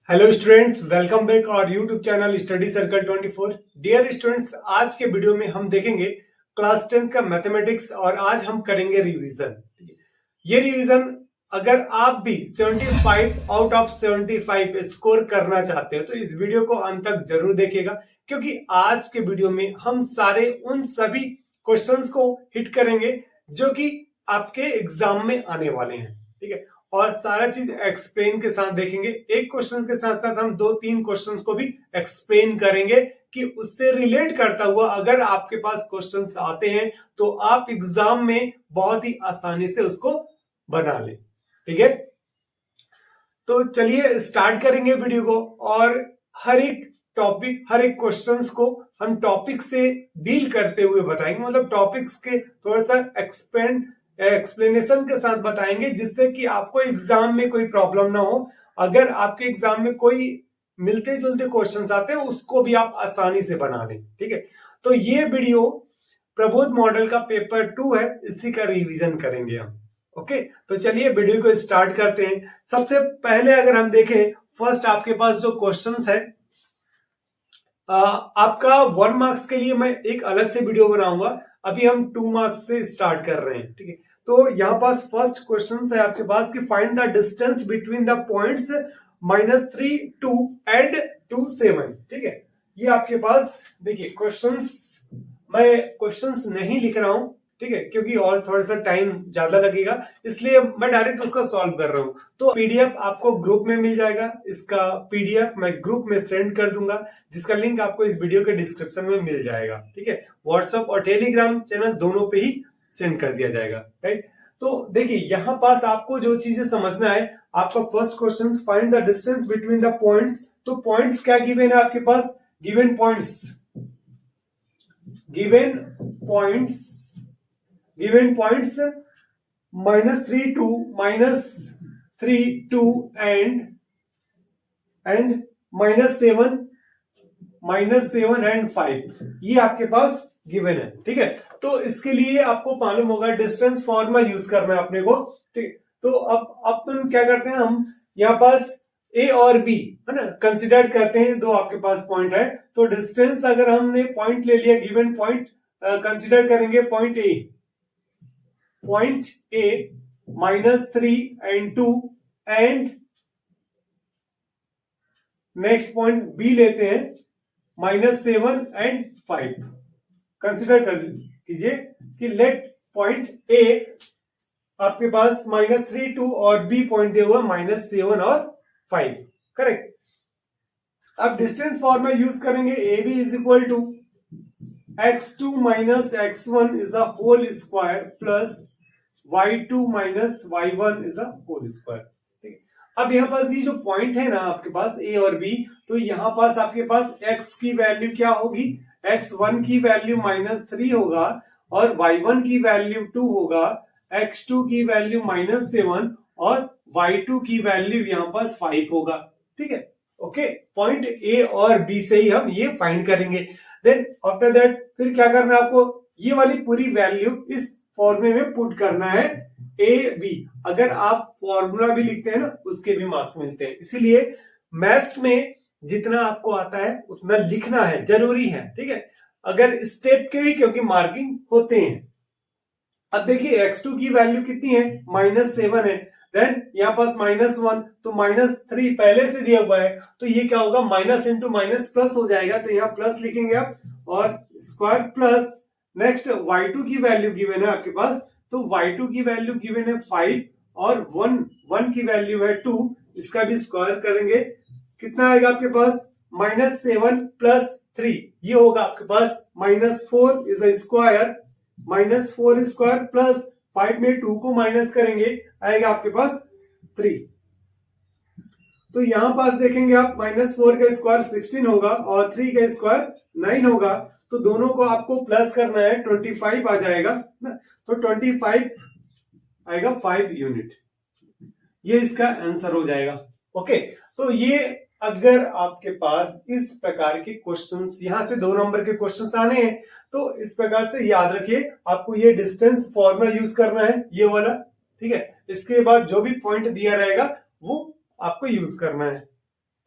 Hello students, welcome back और YouTube channel study circle 24। Dear students, आज के video में हम देखेंगे क्लास 10 का मैथमेटिक्स और आज हम करेंगे रिवीजन। ये रिवीजन अगर आप भी 75 आउट ऑफ 75 स्कोर करना चाहते हो तो इस वीडियो को अंत तक जरूर देखिएगा, क्योंकि आज के वीडियो में हम सारे उन सभी क्वेश्चंस को हिट करेंगे जो कि आपके एग्जाम में आने वाले हैं। ठीक है, और सारा चीज एक्सप्लेन के साथ देखेंगे। एक क्वेश्चन के साथ साथ हम 2-3 क्वेश्चंस को भी एक्सप्लेन करेंगे कि उससे रिलेट करता हुआ अगर आपके पास क्वेश्चंस आते हैं तो आप एग्जाम में बहुत ही आसानी से उसको बना ले। ठीक है, तो चलिए स्टार्ट करेंगे वीडियो को। और हर एक टॉपिक, हर एक क्वेश्चंस को हम टॉपिक से डील करते हुए बताएंगे, मतलब टॉपिक्स के थोड़ा सा एक्सप्लेनेशन के साथ बताएंगे, जिससे कि आपको एग्जाम में कोई प्रॉब्लम ना हो। अगर आपके एग्जाम में कोई मिलते जुलते क्वेश्चंस आते हैं उसको भी आप आसानी से बना लें। ठीक है, तो ये वीडियो प्रबोध मॉडल का पेपर 2 है, इसी का रिवीजन करेंगे हम। ओके, तो चलिए वीडियो को स्टार्ट करते हैं। सबसे पहले अगर हम देखें, फर्स्ट आपके पास जो क्वेश्चंस है, आपका 1 मार्क्स के लिए मैं एक अलग से वीडियो बनाऊंगा। अभी हम 2 मार्क्स से स्टार्ट कर रहे हैं। ठीक है, तो यहाँ पास फर्स्ट क्वेश्चन है आपके पास कि find the distance between the points -3, 2 and 2, 7। ठीक है, ये आपके पास देखिए क्वेश्चंस, मैं क्वेश्चंस नहीं लिख रहा हूं, ठीक है, क्योंकि और थोड़ा सा टाइम ज्यादा लगेगा, इसलिए मैं डायरेक्ट उसका सॉल्व कर रहा हूं। तो पीडीएफ आपको ग्रुप में मिल जाएगा, इसका पीडीएफ मैं ग्रुप में सेंड कर दूंगा, जिसका लिंक आपको इस वीडियो के डिस्क्रिप्शन में मिल जाएगा। ठीक है, व्हाट्सएप और टेलीग्राम चैनल दोनों पे ही सेंड कर दिया जाएगा। राइट, तो देखिए यहां पास आपको जो चीजें समझना है, आपका first question find the distance between the points. तो पॉइंट्स क्या गिवन है आपके पास? गिवन पॉइंट्स -3, 2 एंड -7 एंड 5, ये आपके पास गिवन है। ठीक है, तो इसके लिए आपको मालूम होगा डिस्टेंस फॉर्मूला यूज करना है अपने को। ठीक, तो अब अपन क्या करते हैं, हम यहाँ पास ए और बी है ना कंसिडर करते हैं, दो आपके पास पॉइंट है, तो डिस्टेंस अगर हमने पॉइंट ले लिया, गिवन पॉइंट कंसिडर करेंगे point A -3 and 2 and next point B लेते हैं -7 एंड 5। कंसिडर कर कीजिए कि लेट पॉइंट ए आपके पास -3, 2 और बी पॉइंट दिया हुआ -7 और 5। करेक्ट, अब डिस्टेंस फॉर्मूला यूज करेंगे, A B is equal to x2 minus x1 is a whole square plus y2 minus y1 is a whole square। ठीक है, अब यहाँ पास ये जो पॉइंट है ना आपके पास ए और बी, तो यहाँ पास आपके पास x की वैल्यू क्या होगी? x1 की वैल्यू -3 होगा और y1 की वैल्यू 2 होगा, x2 की वैल्यू -7 और y2 की वैल्यू यहाँ पास 5 होगा। ठीक है, ओके, पॉइंट ए और बी से ही हम ये फाइंड करेंगे। देन आफ्टर दैट फिर क्या करना है आपको? ये वाली पूरी वैल्यू इस फॉर्मूले में पुट करना है, ए बी। अगर आप फॉर्मूला भी लिखते हैं ना उसके भी मार्क्स मिलते हैं, इसीलिए मैथ्स में जितना आपको आता है उतना लिखना है, जरूरी है। ठीक है, अगर स्टेप के भी क्योंकि मार्किंग होते हैं। अब देखिए x2 की वैल्यू कितनी है? -7 है। देन यहाँ पास -1, तो -3 पहले से दिया हुआ है, तो ये क्या होगा? माइनस इंटू माइनस प्लस हो जाएगा, तो यहाँ प्लस लिखेंगे आप और स्क्वायर प्लस नेक्स्ट y2 की वैल्यू गिवन है आपके पास, तो y2 की वैल्यू गिवन है 5 और 1 की वैल्यू है 2, इसका भी स्क्वायर करेंगे, कितना आएगा आपके पास? -7 प्लस 3, ये होगा आपके पास -4 is a square, -4 square plus 5 में 2 को माइनस करेंगे, आएगा आपके पास 3। तो यहां पास देखेंगे आप -4 का स्क्वायर 16 होगा और 3 का स्क्वायर 9 होगा, तो दोनों को आपको प्लस करना है, 25 आ जाएगा ना, तो 25 आएगा 5 यूनिट, ये इसका आंसर हो जाएगा। ओके, तो ये अगर आपके पास इस प्रकार के क्वेश्चंस, यहां से 2 नंबर के क्वेश्चंस आने हैं, तो इस प्रकार से याद रखिए आपको ये डिस्टेंस फॉर्मूला यूज करना है, ये वाला। ठीक है, इसके बाद जो भी पॉइंट दिया रहेगा वो आपको यूज करना है।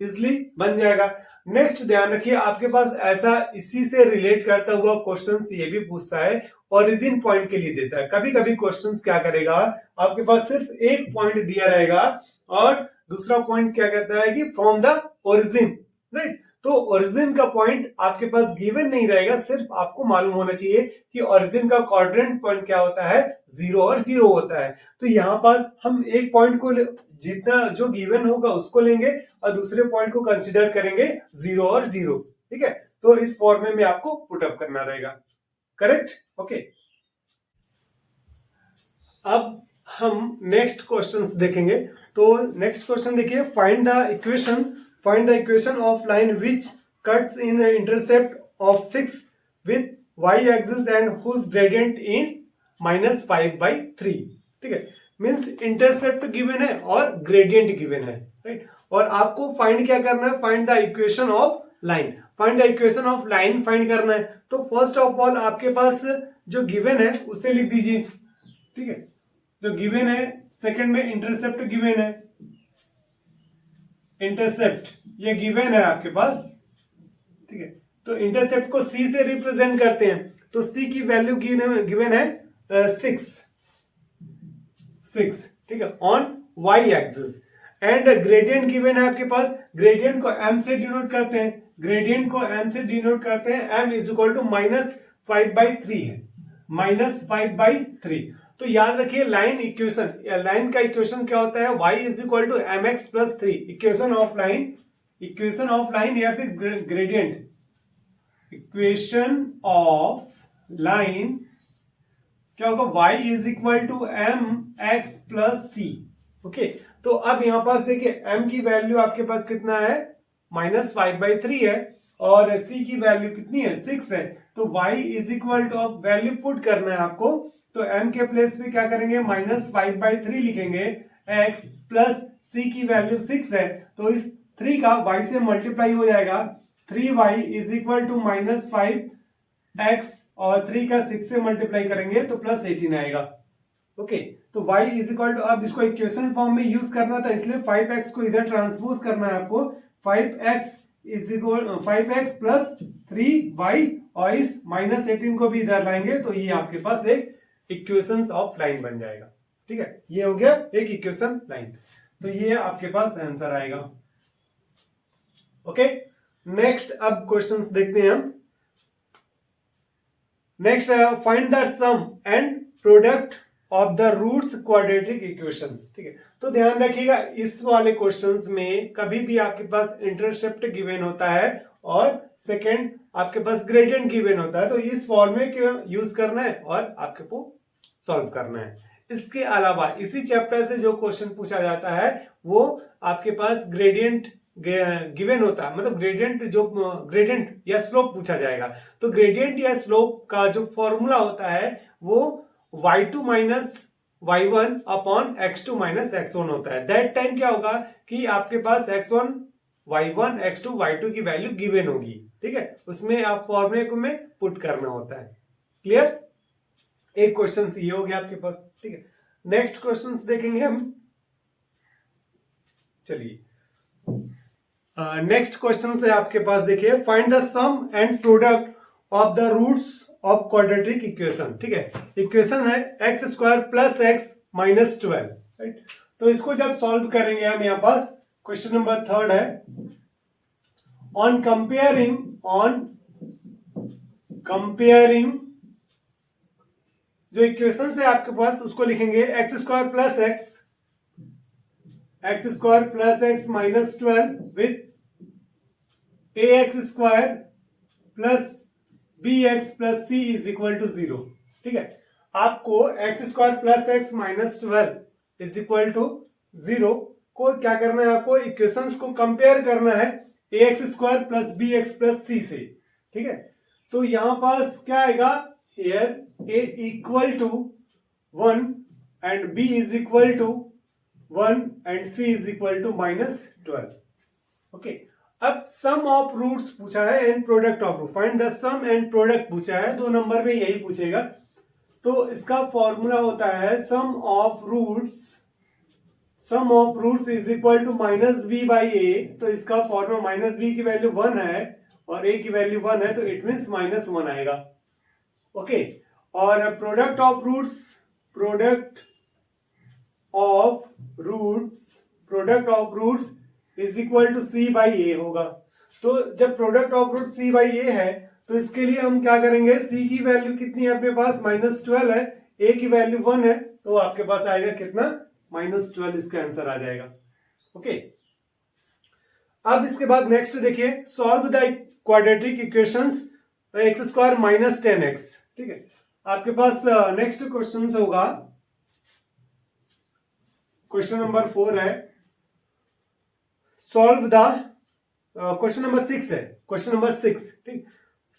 इजिली बन जाएगा। नेक्स्ट ध्यान रखिए, आपके पास ऐसा इसी से रिलेट करता हुआ क्वेश्चन ये भी पूछता है, ओरिजिन पॉइंट के लिए देता है। कभी कभी क्वेश्चन क्या करेगा, आपके पास सिर्फ एक पॉइंट दिया रहेगा और दूसरा पॉइंट क्या कहता है कि फ्रॉम द ओरिजिन, राइट। तो ओरिजिन का पॉइंट आपके पास गिवन नहीं रहेगा, सिर्फ आपको मालूम होना चाहिए कि ओरिजिन का क्वाड्रेंट पॉइंट क्या होता है, 0 और 0 होता है। तो यहाँ पास हम एक पॉइंट को जितना जो गिवन होगा उसको लेंगे और दूसरे पॉइंट को कंसीडर करेंगे 0 और 0, ठीक है। तो इस फॉर्मे में आपको पुटअप करना रहेगा, करेक्ट, ओके। अब हम नेक्स्ट क्वेश्चंस देखेंगे। तो नेक्स्ट क्वेश्चन देखिए, find the equation of line which cuts in intercept of 6 with y axis and whose gradient in -5/3, ठीक है। मींस इंटरसेप्ट गिवन है और ग्रेडियंट गिवन है, राइट। और आपको फाइंड क्या करना है, find the equation of line, find the equation of line find करना है। तो फर्स्ट ऑफ ऑल आपके पास जो गिवन है उसे लिख दीजिए, ठीक है। जो गिवन है, सेकंड में इंटरसेप्ट गिवन है, इंटरसेप्ट ये गिवन है आपके पास, ठीक है। तो इंटरसेप्ट को c से रिप्रेजेंट करते हैं, तो c की वैल्यू गिवन है 6, ठीक है, on y axis. And gradient given है आपके पास, ग्रेडियंट को m से डिनोट करते हैं, m इज इक्वल टू -5/3 है, -5/3। तो याद रखिए लाइन इक्वेशन, लाइन का इक्वेशन क्या होता है, y is equal to mx plus 3। Equation of line या फिर ग्रेडियंट, इक्वेशन ऑफ लाइन क्या होगा, y is equal to mx plus c, okay. तो अब यहां पास देखिए m की वैल्यू आपके पास कितना है, -5/3 है और c की वैल्यू कितनी है, 6 है। तो y इज इक्वल टू, अब वैल्यू पुट करना है आपको, तो m के प्लेस पे क्या करेंगे, -5/3 लिखेंगे, x प्लस c की वैल्यू 6 है, तो इस 3 का y से मल्टीप्लाई हो जाएगा, 3y is equal to -5x और 3 का 6 से मल्टीप्लाई करेंगे तो +18 आएगा, ओके। तो y इज इक्वल टू, अब इसको इक्वेशन फॉर्म में यूज करना था, इसलिए 5x को इधर ट्रांसपोज करना है आपको, 5x is equal 5x plus 3y और इस -18 को भी इधर लाएंगे, तो ये आपके पास एक इक्वेशंस ऑफ लाइन बन जाएगा, ठीक है। ये हो गया एक इक्वेशन लाइन, तो ये आपके पास आंसर आएगा, ओके। नेक्स्ट अब क्वेश्चंस देखते हैं हम। Next find the sum and product of the roots quadratic equations, ठीक है। तो ध्यान रखिएगा इस वाले क्वेश्चंस में कभी भी आपके पास इंटरसेप्ट गिवन होता है और सेकंड आपके पास ग्रेडियंट गिवन होता है, तो इस फॉर्मूले को यूज करना है और आपके को सॉल्व करना है। इसके अलावा इसी चैप्टर से जो क्वेश्चन पूछा जाता है वो आपके पास ग्रेडियंट गिवन होता है, मतलब ग्रेडियंट या स्लोप पूछा जाएगा। तो ग्रेडियंट या स्लोप का जो फॉर्मूला होता है वो y2 minus y1 upon x2 minus x1 होता है। दैट टाइम क्या होगा कि आपके पास x1 y1 x2 y2 की वैल्यू गिवन होगी, ठीक है। उसमें आप फॉर्मूले को में पुट करना होता है, क्लियर। एक क्वेश्चन ये हो गया आपके पास, ठीक है। नेक्स्ट क्वेश्चन देखेंगे हम, चलिए नेक्स्ट क्वेश्चन है आपके पास, देखिए find the sum and product of the roots of quadratic equation, ठीक है। इक्वेशन है x² plus x minus 12, right. तो इसको जब सॉल्व करेंगे हम, यहाँ पास क्वेश्चन नंबर 3 है, ऑन कंपेयरिंग जो इक्वेशन है आपके पास उसको लिखेंगे x² plus x minus 12 with ax² plus bx plus c is equal to 0, ठीक है। आपको x² plus x minus 12 is equal to 0 को क्या करना है, आपको इक्वेशंस को कंपेयर करना है ax² plus bx plus c से, ठीक है। तो यहां पास क्या आएगा, here a equal to 1 and b is equal to 1 and c is equal to -12, okay. अब सम ऑफ रूट्स पूछा है and product of root, find the sum and product पूछा है, 2 नंबर में यही पूछेगा। तो इसका फॉर्मूला होता है sum of roots sum of roots is equal to minus B by A, तो इसका फॉर्मूला माइनस बी की वैल्यू 1 है और ए की वैल्यू 1 है, तो इट मीन्स माइनस 1 आएगा। ओके, और product of roots is equal to C by A होगा। तो जब product of root C by A है तो इसके लिए हम क्या करेंगे, सी की वैल्यू कितनी है अपने पास, -12 है, ए की वैल्यू 1 है, तो आपके पास आएगा कितना, -12, इसका आंसर आ जाएगा। ओके, अब इसके बाद नेक्स्ट देखिए, solve the quadratic equations x² - 10x। ठीक है, आपके पास नेक्स्ट क्वेश्चन होगा, क्वेश्चन नंबर 4 है, सॉल्व द क्वेश्चन नंबर 6 है, क्वेश्चन नंबर 6। ठीक,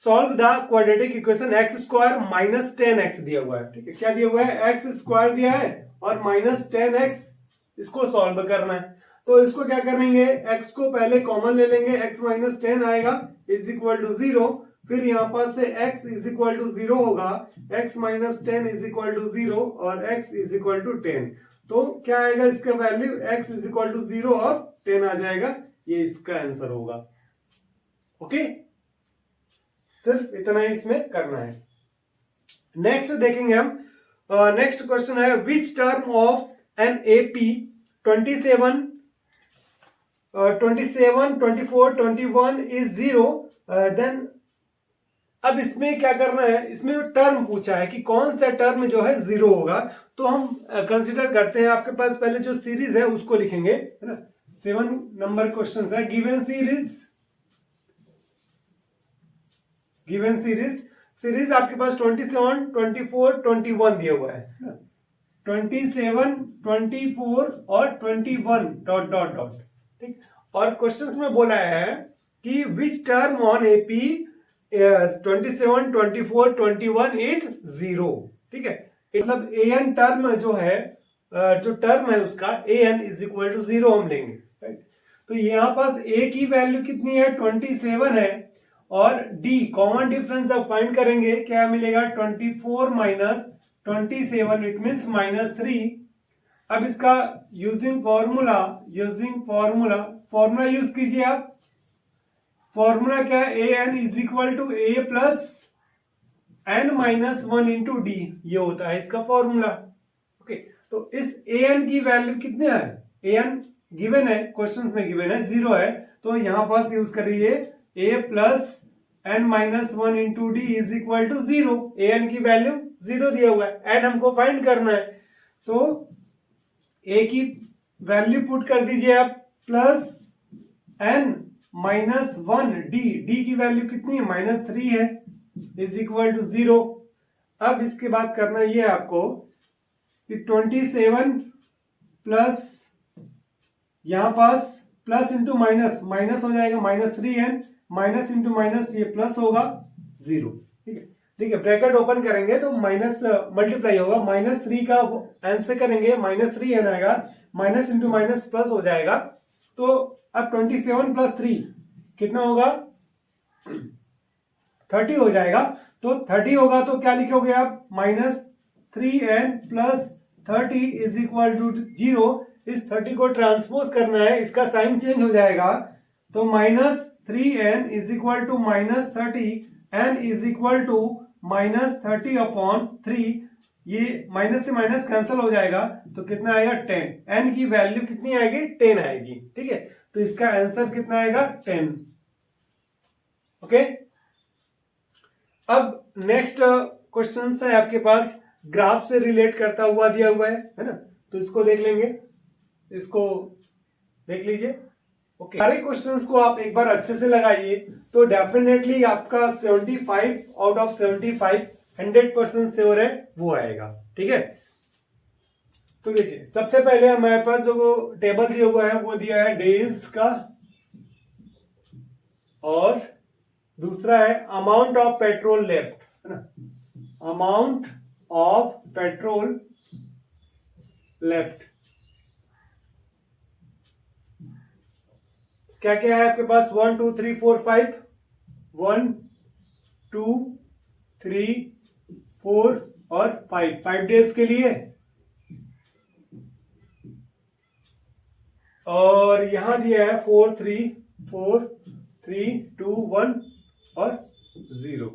solve the quadratic equation x² - 10x दिया हुआ है। ठीक है, क्या दिया हुआ है, x² दिया है और -10x इसको सॉल्व करना है। तो इसको क्या करेंगे, x को पहले कॉमन ले लेंगे, x - 10 आएगा इज इक्वल टू 0, फिर यहां पास से x इज इक्वल टू 0 होगा, x - 10 इज इक्वल टू 0 और x इज इक्वल टू 10। तो क्या आएगा इसका value, x is equal to 0 और 10 आ जाएगा, ये इसका आंसर होगा। ओके, सिर्फ इतना ही इसमें करना है। नेक्स्ट देखेंगे हम, नेक्स्ट क्वेश्चन है, which term of an AP 27, 24, 21 is 0, then अब इसमें क्या करना है, इसमें टर्म पूछा है कि कौन सा टर्म जो है 0 होगा। तो हम कंसीडर करते हैं, आपके पास पहले जो सीरीज है उसको लिखेंगे, है ना। 7 नंबर क्वेश्चन है, गिवन सीरीज आपके पास 27, 24, 21 दिया हुआ है, 27, 24 और 21 डॉट डॉट डॉट। ठीक, और क्वेश्चंस में बोला है कि which term on AP 27, 24, 21 is 0। ठीक है, मतलब ए एन टर्म जो है, जो टर्म है उसका ए एन इज इक्वल टू 0 हम लेंगे। राइट, तो यहां पास ए की वैल्यू कितनी है, 27 है, और डी कॉमन डिफरेंस अब फाइंड करेंगे, क्या मिलेगा, 24 माइनस 27, इट मीन्स -3। अब इसका यूजिंग फॉर्मूला यूज कीजिए आप। फॉर्मूला क्या है, ए N is equal to A plus n - 1 into D, ये होता है इसका फॉर्मूला। ओके, तो इस ए एन की वैल्यू कितने है, ए एन गिवन है, क्वेश्चन में गिवन है 0 है, तो यहां पास यूज करिए a plus n - 1 into d is equal to 0। A n की वैल्यू 0 दिया हुआ है, एन हमको फाइंड करना है, तो a की वैल्यू पुट कर दीजिए आप, प्लस n - 1 डी की वैल्यू कितनी है, -3 है, इज इक्वल टू 0। अब इसके बाद करना ये है आपको कि 27 प्लस, यहां पास प्लस इंटू माइनस हो जाएगा, -3n, माइनस इंटू माइनस ये प्लस होगा 0। ठीक है, देखिए ब्रैकेट ओपन करेंगे तो माइनस मल्टीप्लाई होगा, -3 का आंसर करेंगे, -3n आएगा, माइनस इंटू माइनस प्लस हो जाएगा। तो अब 27 प्लस 3 कितना होगा, 30 हो जाएगा। तो 30 होगा तो क्या लिखोगे आप, -3n plus 30 is equal to 0। इस 30 को ट्रांसपोज करना है, इसका साइन चेंज हो जाएगा, तो -3n is equal to -30, n is equal to -30 upon 3, ये माइनस से माइनस कैंसिल हो जाएगा, तो कितना आएगा, 10। n की वैल्यू कितनी आएगी, 10 आएगी। ठीक है, तो इसका आंसर कितना आएगा, 10। ओके, अब नेक्स्ट क्वेश्चन है आपके पास, ग्राफ से रिलेट करता हुआ दिया हुआ है ना, तो इसको देख लेंगे, इसको देख लीजिए। ओके, सारे क्वेश्चंस को आप एक बार अच्छे से लगाइए, तो डेफिनेटली आपका 75 आउट ऑफ 75 100% श्योर है वो आएगा। ठीक है, तो देखिए सबसे पहले हमारे पास जो टेबल दिया हुआ है वो दिया है डेज का, और दूसरा है अमाउंट ऑफ पेट्रोल लेफ्ट, है ना, अमाउंट ऑफ पेट्रोल लेफ्ट। क्या क्या है आपके पास, 1 2 3 4 5, 1 2 3 4 और 5 डेज के लिए, और यहां दिया है 4 3 4 3 2 1 और 0।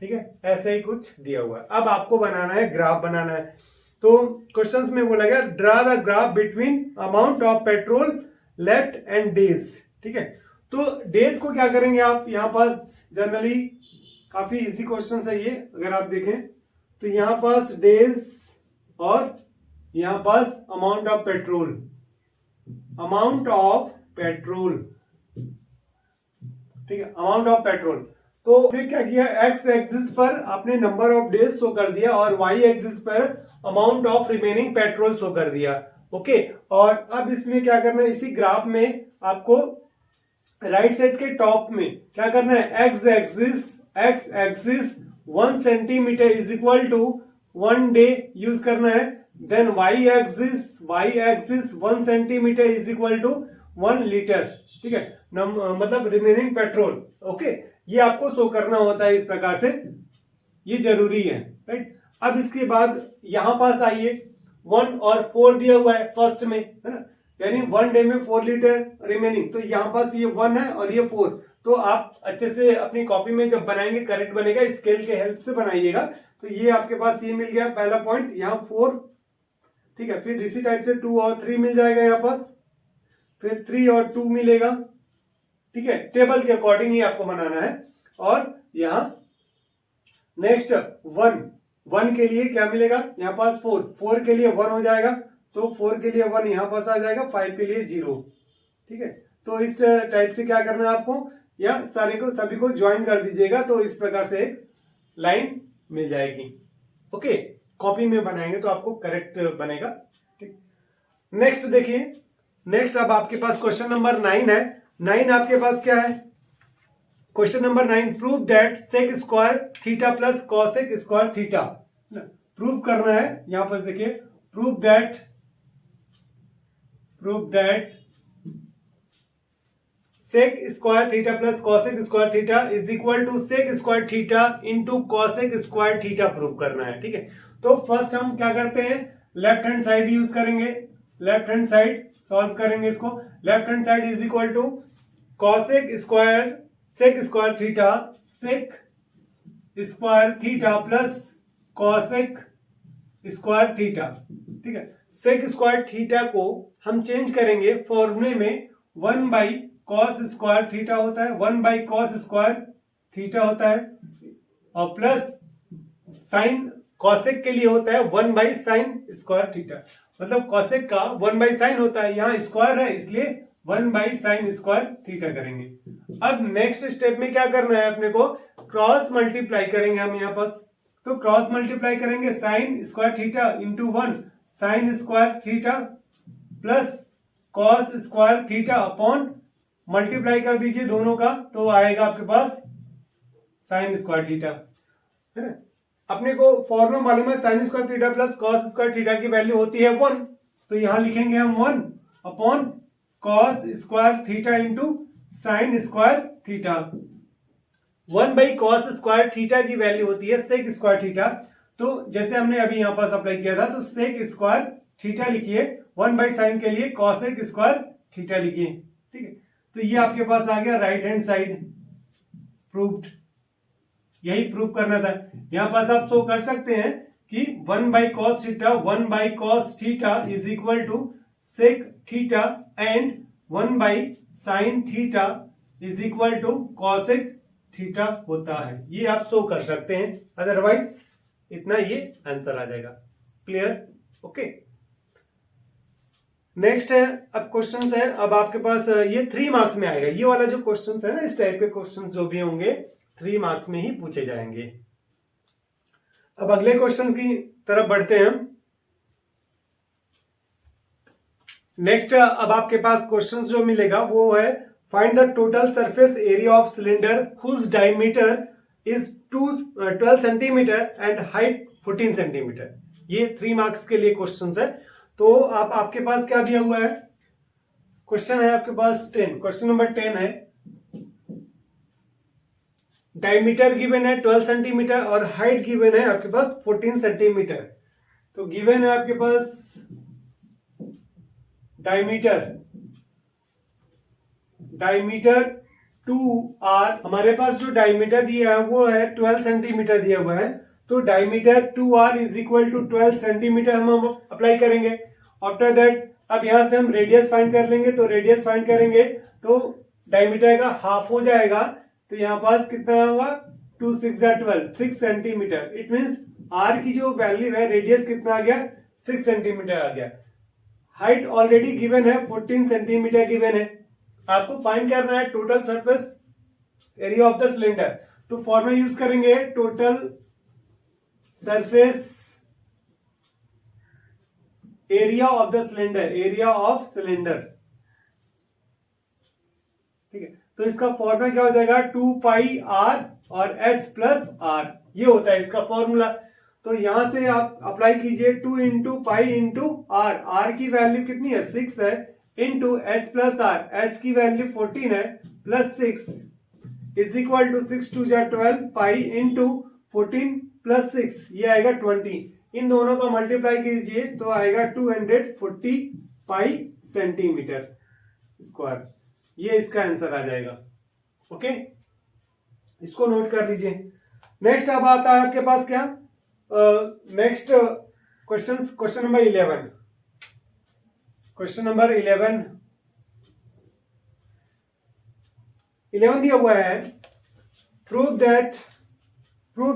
ठीक है, ऐसे ही कुछ दिया हुआ है। अब आपको बनाना है, ग्राफ बनाना है। तो क्वेश्चंस में बोला गया draw the graph between amount of petrol left and days. ठीक है, तो डेज को क्या करेंगे आप, यहां पास जनरली काफी इजी क्वेश्चन है ये, अगर आप देखें तो यहां पास डेज और यहां पास amount of petrol, amount of petrol. ठीक है, अमाउंट ऑफ पेट्रोल। तो आपने क्या किया, एक्स एक्सिस पर आपने नंबर ऑफ डेज शो कर दिया और वाई एक्सिस पर amount of remaining petrol show कर दिया। ओके, और अब इसमें क्या करना है, इसी ग्राफ में आपको राइट साइड के टॉप में क्या करना है, x axis 1 centimetre is equal to 1 day use करना है। Then y axis 1 centimetre is equal to 1 litre. ठीक है, मतलब रिमेनिंग पेट्रोल। ओके, ये आपको शो करना होता है इस प्रकार से, ये जरूरी है। राइट, अब इसके बाद यहां पास आइए, 1 और 4 दिया हुआ है फर्स्ट में, है ना, यानी 1 डे में 4 लीटर रिमेनिंग। तो यहां पास ये 1 है और ये 4। तो आप अच्छे से अपनी कॉपी में जब बनाएंगे, करेक्ट बनेगा, स्केल के हेल्प से बनाइएगा। तो ये आपके पास ये मिल गया पहला पॉइंट, यहाँ 4। ठीक है, फिर इसी टाइप से 2 और 3 मिल जाएगा यहाँ पास, फिर 3 और 2 मिलेगा। ठीक है, टेबल के अकॉर्डिंग ही आपको बनाना है। और यहां नेक्स्ट 1 के लिए क्या मिलेगा, यहां पास 4 के लिए 1 हो जाएगा, तो 4 के लिए 1 यहां पास आ जाएगा, 5 के लिए 0। ठीक है, तो इस टाइप से क्या करना है आपको, या सभी को ज्वाइन कर दीजिएगा, तो इस प्रकार से एक लाइन मिल जाएगी। ओके, कॉपी में बनाएंगे तो आपको करेक्ट बनेगा। ठीक, नेक्स्ट देखिए, नेक्स्ट अब आपके पास क्वेश्चन नंबर 9 है। 9 आपके पास क्या है, question number 9, prove that sec square theta plus cosec square theta. Prove करना है, यहां पर देखिए, prove that sec square theta plus cosec square theta is equal to sec square theta into cosec square theta prove करना है। ठीक है, तो फर्स्ट हम क्या करते हैं, लेफ्ट हैंड साइड यूज करेंगे, लेफ्ट हैंड साइड सॉल्व करेंगे इसको। Left hand side is equal to cosec square sec square theta plus cosec square theta. ठीक है, सेक स्क्वायर थीटा को हम चेंज करेंगे फॉर्मूले में, 1 बाई कॉस स्क्वायर थीटा होता है, 1 बाई कॉस स्क्वायर थीटा होता है, और प्लस साइन कॉसेक के लिए होता है 1 बाई साइन स्क्वायर थीटा। मतलब कॉसेक का 1 बाई साइन होता है, यहां स्क्वायर है इसलिए 1 बाई साइन स्क्वायर थीटा करेंगे। अब नेक्स्ट स्टेप में क्या करना है अपने को, क्रॉस मल्टीप्लाई करेंगे हम यहाँ पास। तो क्रॉस मल्टीप्लाई करेंगे, sine square theta into 1 sine square theta plus cos square theta upon multiply कर दीजिए दोनों का, तो आएगा आपके पास साइन स्क्वायर थीटा। है ना, अपने को फॉर्मूला मालूम है, sine square theta plus cos square theta की वैल्यू होती है 1, तो यहां लिखेंगे हम 1 upon cos square theta into sine square theta. 1 by cos square theta की वैल्यू होती है सेक स्क्वायर थीटा। तो जैसे हमने अभी यहां पास अप्लाई किया था, तो सेक स्क्वायर थीटा लिखिए, 1 बाई साइन के लिए कॉसेक स्क्वायर थीटा लिखिए। ठीक है, तो ये आपके पास आ गया राइट हैंड साइड प्रूव्ड। यही प्रूव करना था। यहां पास आप शो कर सकते हैं कि 1 by cos theta 1 by cos theta is equal to sec theta and 1 by sine theta is equal to cosec theta होता है। ये आप शो कर सकते हैं, अदरवाइज इतना ये आंसर आ जाएगा। क्लियर? ओके, नेक्स्ट है, अब क्वेश्चन है, अब आपके पास ये 3 मार्क्स में आएगा। ये वाला जो क्वेश्चन है ना, इस टाइप के क्वेश्चन जो भी होंगे 3 मार्क्स में ही पूछे जाएंगे। अब अगले क्वेश्चन की तरफ बढ़ते हैं हम। नेक्स्ट अब आपके पास क्वेश्चन जो मिलेगा वो है, find the total surface area of cylinder whose diameter is 12 centimetre and height 14 centimetre. ये 3 मार्क्स के लिए क्वेश्चन है। तो आपके पास क्या दिया हुआ है, क्वेश्चन है आपके पास 10, क्वेश्चन नंबर 10 है, डायमीटर गिवन है 12 सेंटीमीटर और हाइट गिवन है आपके पास 14 सेंटीमीटर। तो गिवन है आपके पास डायमीटर 2r, हमारे पास जो डायमीटर दिया है वो है 12 सेंटीमीटर दिया हुआ है, तो diameter 2r is equal to 12 centimetre हम अप्लाई करेंगे। आफ्टर दैट अब यहां से हम रेडियस फाइंड कर लेंगे, तो रेडियस फाइंड करेंगे तो डायमीटर का हाफ हो जाएगा, तो यहां पास कितना होगा 2 6 12 6 सेंटीमीटर। इट मींस r की जो वैल्यू है रेडियस कितना आ गया 6 सेंटीमीटर आ गया। हाइट ऑलरेडी गिवन है 14 सेंटीमीटर गिवन है, आपको फाइंड करना है total surface area of the cylinder. तो फॉर्मूला यूज करेंगे total surface area of the cylinder, area of cylinder, ठीक है। तो इसका फॉर्मूला क्या हो जाएगा 2 पाई आर और h प्लस आर, ये होता है इसका फॉर्मूला। तो यहां से आप अप्लाई कीजिए 2 into pi into r, r की वैल्यू कितनी है 6 है, into h plus r, h की वैल्यू 14 है, प्लस 6 इज इक्वल टू 6 2 जा 12 पाई इंटू 14 प्लस 6, ये आएगा 20। इन दोनों का मल्टीप्लाई कीजिए तो आएगा 240 पाई सेंटीमीटर स्क्वायर, ये इसका आंसर आ जाएगा। ओके, इसको नोट कर लीजिए। नेक्स्ट अब आता है आपके पास क्या, next question number 11। Question number 11 दिया हुआ है, prove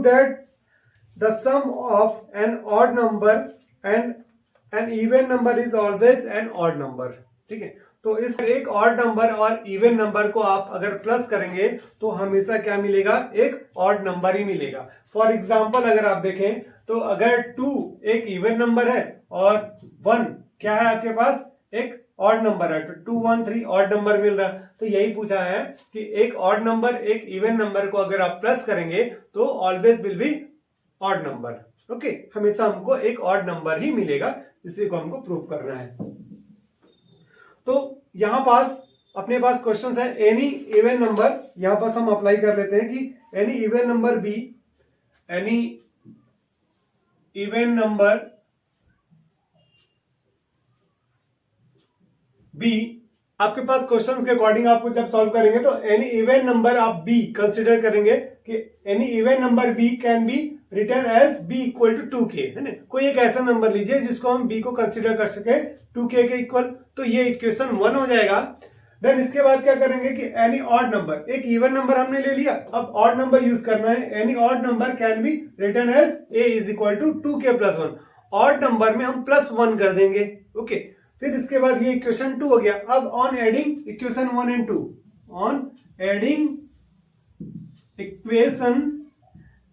that the sum of an odd number and an even number is always an odd number. ठीक है, तो इस एक ऑड नंबर और इवन नंबर को आप अगर प्लस करेंगे तो हमेशा क्या मिलेगा, एक ऑड नंबर ही मिलेगा। फॉर एग्जाम्पल अगर आप देखें तो अगर 2 एक इवन नंबर है और 1 क्या है आपके पास एक ऑड नंबर है, तो 2 1 3 ऑड नंबर मिल रहा है। तो यही पूछा है कि एक ऑड नंबर एक इवन नंबर को अगर आप प्लस करेंगे तो always will be odd number. Okay, हमेशा हमको एक ऑड नंबर ही मिलेगा, इसी को हमको प्रूव करना है। तो यहां पास अपने पास क्वेश्चन है एनी इवन नंबर, यहां पास हम अप्लाई कर लेते हैं कि any even number b, any even number b, आपके पास क्वेश्चन के अकॉर्डिंग आपको जब सॉल्व करेंगे तो एनी इवन नंबर आप बी कंसिडर करेंगे कि any even number b can be written as b equal to 2k, है ना। कोई एक ऐसा नंबर लीजिए जिसको हम बी को कंसिडर कर सके 2k के इक्वल, तो ये इक्वेशन 1 हो जाएगा। देन इसके बाद क्या करेंगे कि एनी ऑड नंबर, एक इवन नंबर हमने ले लिया, अब ऑड नंबर यूज करना है। Any odd number can be written as a is equal to 2k plus 1, odd number में हम प्लस 1 कर देंगे। ओके, फिर इसके बाद ये इक्वेशन 2 हो गया। अब on adding equation 1 and 2, on adding equation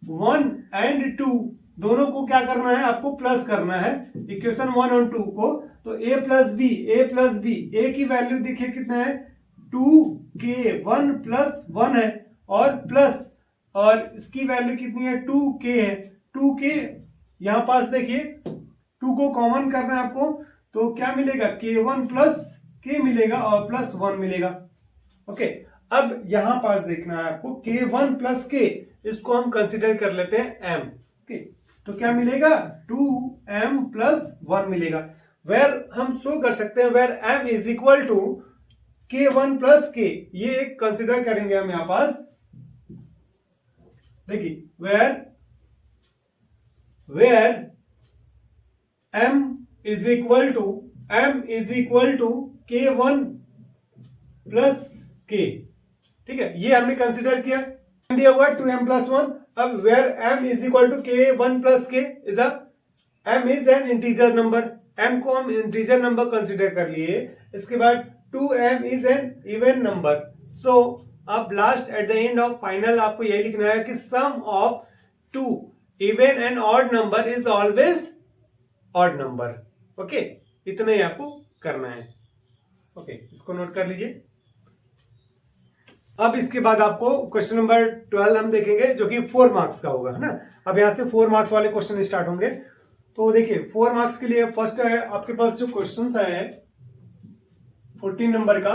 1 and 2 दोनों को क्या करना है, आपको प्लस करना है इक्वेशन 1 और 2 को। तो a प्लस बी, a की वैल्यू देखिए कितना है 2k, 1 प्लस 1 है, और प्लस, और इसकी वैल्यू कितनी है 2k है। 2k यहां पास देखिए 2 को कॉमन करना है आपको, तो क्या मिलेगा k1 प्लस k मिलेगा और प्लस 1 मिलेगा। ओके, अब यहां पास देखना है आपको k1 प्लस k, इसको हम कंसिडर कर लेते हैं m। ओके, तो क्या मिलेगा 2m प्लस 1 मिलेगा, वेर हम शो कर सकते हैं where m is equal to k1 plus k, ये एक कंसिडर करेंगे हम यहां पास। देखिए where m is equal to k1 plus k, ठीक है, ये हमने कंसिडर किया। दिया हुआ 2m प्लस 1। अब where m is equal to k1 plus k is m is an integer number, m को हम इंटीजर नंबर कंसिडर कर लिए। इसके बाद 2m is an even number. So अब last at the end of final आपको यही लिखना है कि sum of 2 even and odd number is always odd number. Okay, इतना ही आपको करना है। ओके, इसको नोट कर लीजिए। अब इसके बाद आपको क्वेश्चन नंबर 12 हम देखेंगे जो कि 4 मार्क्स का होगा, है ना। अब यहां से 4 मार्क्स वाले क्वेश्चन स्टार्ट होंगे। तो देखिए 4 मार्क्स के लिए फर्स्ट है आपके पास जो क्वेश्चन है 14 नंबर का,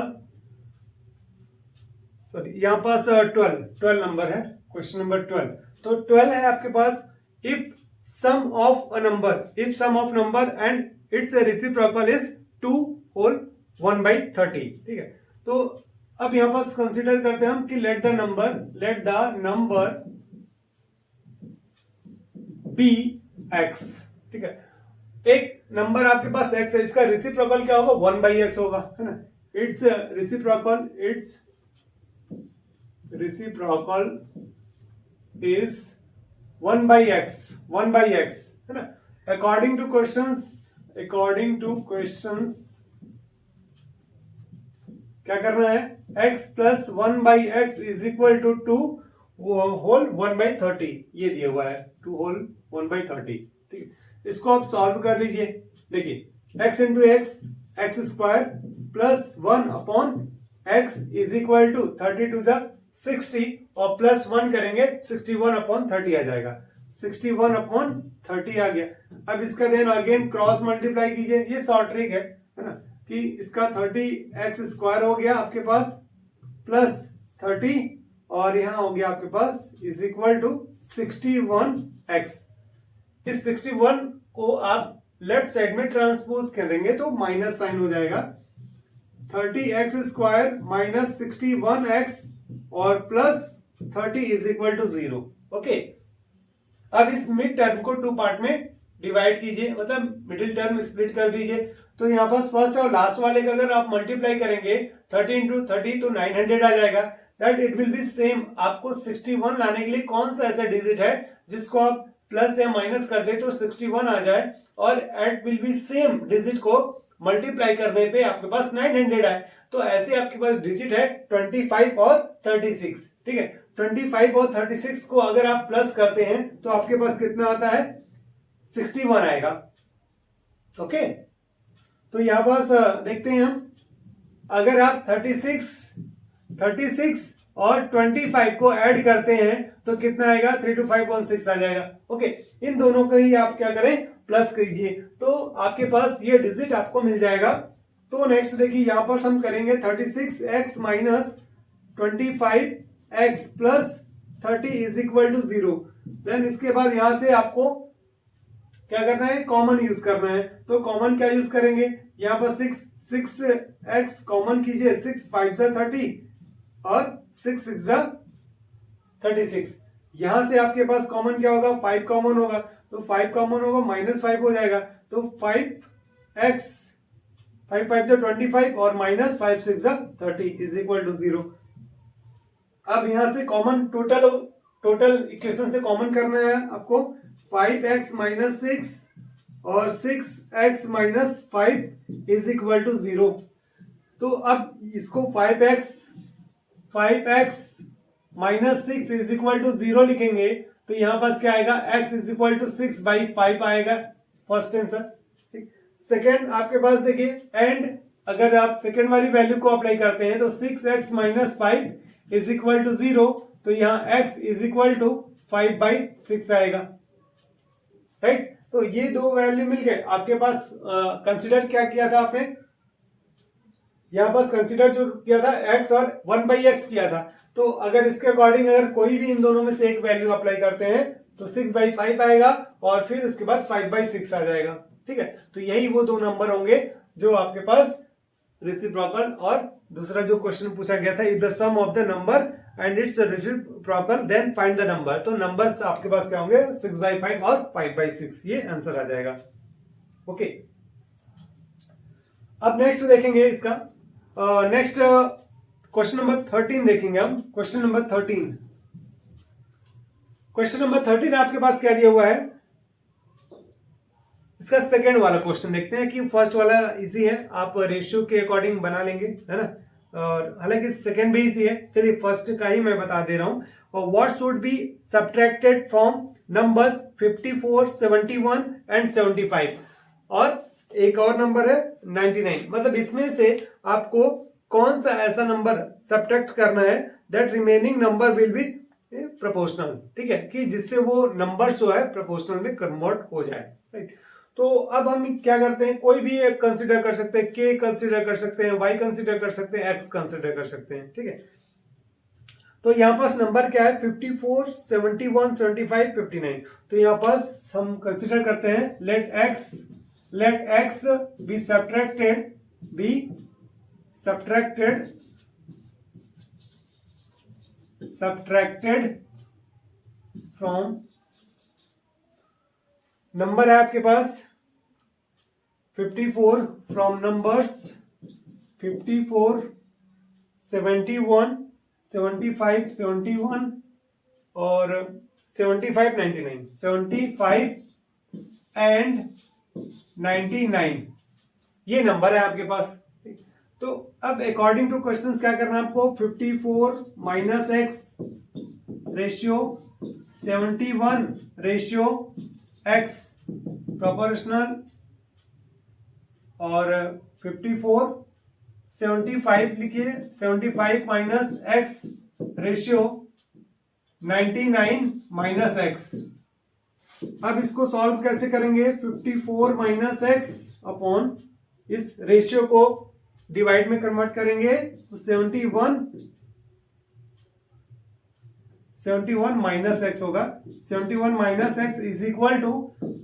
सॉरी यहां पास 12 नंबर है, क्वेश्चन नंबर 12। तो 12 है आपके पास, if sum of number and it's reciprocal is 2 whole 1/30, ठीक है। तो अब यहां पर कंसिडर करते हैं हम कि let the number be x, ठीक है। एक नंबर आपके पास x है, इसका रेसिप्रोकल क्या होगा, 1/x होगा, है ना। इट्स रेसिप्रोकल इज 1/x, है ना। अकॉर्डिंग टू क्वेश्चंस क्या करना है, x plus 1/x is equal to 2 whole 1/30, ये दिया हुआ है 2 होल 1/30, ठीक है। इसको आप सॉल्व कर लीजिए। देखिए x into x square plus 1 upon x is equal to 30 to the 60 और प्लस 1 करेंगे 61 अपॉन 30 आ जाएगा, 61 अपॉन 30 आ गया। अब इसका देन अगेन क्रॉस मल्टीप्लाई कीजिए, ये शॉर्ट ट्रिक है ना, कि इसका 30x स्क्वायर हो गया आपके पास प्लस 30 और यहां हो गया आपके पास इज इक्वल टू 61x। इस 61 को आप लेफ्ट साइड में ट्रांसपोज करेंगे तो माइनस साइन हो जाएगा, 30x स्क्वायर माइनस 61x और plus 30 is equal to 0। Okay, अब इस मिड टर्म को 2 पार्ट में डिवाइड कीजिए, मतलब मिडिल टर्म स्प्लिट कर दीजिए। तो यहाँ पर फर्स्ट और लास्ट वाले का अगर आप मल्टीप्लाई करेंगे 30 इंटू 30 तो 900 आ जाएगा, that it will be same. आपको 61 लाने के लिए कौन सा ऐसा डिजिट है जिसको आप प्लस या माइनस कर दे तो 61 आ जाए, और it will be same digit को मल्टीप्लाई करने पे आपके पास 900 आए। तो ऐसे आपके पास डिजिट है 25 और 36, ठीक है। 25 और 36 को अगर आप प्लस करते हैं तो आपके पास कितना आता है, 61 आएगा। ओके, तो यहां पास देखते हैं हम, अगर आप 36 और 25 को ऐड करते हैं तो कितना आएगा, 32516 आ जाएगा। ओके, इन दोनों को ही आप क्या करें, प्लस कीजिए, तो आपके पास ये डिजिट आपको मिल जाएगा। तो नेक्स्ट देखिए, यहां पर हम करेंगे 36x minus 25x plus 30 is equal to 0। Then इसके बाद यहां से आपको क्या करना है, कॉमन यूज करना है। तो कॉमन क्या यूज करेंगे, यहां पर 6x कॉमन कीजिए, 6 5 30 और 6 6 36। यहां से आपके पास कॉमन क्या होगा, 5 कॉमन होगा, तो 5 कॉमन होगा माइनस 5 हो जाएगा, तो 5x 5 5 25 और माइनस 5 6 30 इज इक्वल टू 0। अब यहां से कॉमन टोटल इक्वेशन से कॉमन करना है आपको, 5x माइनस 6 और 6x minus 5 is equal to 0। तो अब इसको 5x minus 6 is equal to 0 लिखेंगे तो यहां पास क्या आएगा, x इज इक्वल टू 6/5 आएगा, फर्स्ट आंसर। ठीक, सेकेंड आपके पास देखिए, एंड अगर आप सेकेंड वाली वैल्यू को अप्लाई करते हैं तो 6x minus 5 is equal to 0, तो यहां x इज इक्वल टू 5/6 आएगा, राइट। तो ये दो वैल्यू मिल गए आपके पास। कंसीडर क्या किया था आपने, यहां पास कंसीडर जो किया था x और 1/x किया था। तो अगर इसके अकॉर्डिंग अगर कोई भी इन दोनों में से एक वैल्यू अप्लाई करते हैं तो 6/5 आएगा और फिर उसके बाद 5/6 आ जाएगा, ठीक है। तो यही वो दो नंबर होंगे जो आपके पास रेसिप्रोकल, और दूसरा जो क्वेश्चन पूछा गया था, if the sum of the number and it's reciprocal then find the number. तो नंबर्स आपके पास क्या होंगे, 6/5 और 5/6, ये आंसर आ जाएगा। ओके, अब नेक्स्ट देखेंगे इसका, नेक्स्ट क्वेश्चन नंबर 13 देखेंगे हम। क्वेश्चन नंबर 13 आपके पास क्या दिया हुआ है, इसका सेकेंड वाला क्वेश्चन देखते हैं कि फर्स्ट वाला इजी है, आप रेशियो के अकॉर्डिंग बना लेंगे, है ना। और हालांकि सेकेंड भी इजी है, चलिए फर्स्ट का ही मैं बता दे रहा हूं। और what should be subtracted from numbers 54, 71 and 75, और एक और नंबर है 99। मतलब इसमें से आपको कौन सा ऐसा नंबर सब्ट्रैक्ट करना है that remaining number will be proportional, ठीक है, कि जिससे वो नंबर जो है प्रोपोर्शनल में कन्वर्ट हो जाए, राइट। तो अब हम क्या करते हैं, कोई भी एक कंसीडर कर सकते हैं, k कंसीडर कर सकते हैं, y कंसीडर कर सकते हैं, x कंसीडर कर सकते हैं, ठीक है। तो यहां पास नंबर क्या है, 54, 71, 75, 59। तो यहां पास हम कंसीडर करते हैं, let x be subtracted be subtracted from, number है आपके पास 54 फ्रॉम नंबर्स 54, 71, 75, 71 और 75, 99, 75 एंड 99 ये नंबर है आपके पास। तो अब अकॉर्डिंग टू क्वेश्चंस क्या करना है आपको, 54 minus x ratio 71 ratio x proportional और 54 75 लिखिए, 75 minus x ratio 99 minus x. अब इसको सॉल्व कैसे करेंगे, 54 माइनस एक्स अपॉन इस रेशियो को डिवाइड में कन्वर्ट करेंगे तो 71 माइनस एक्स होगा, 71 minus x is equal to,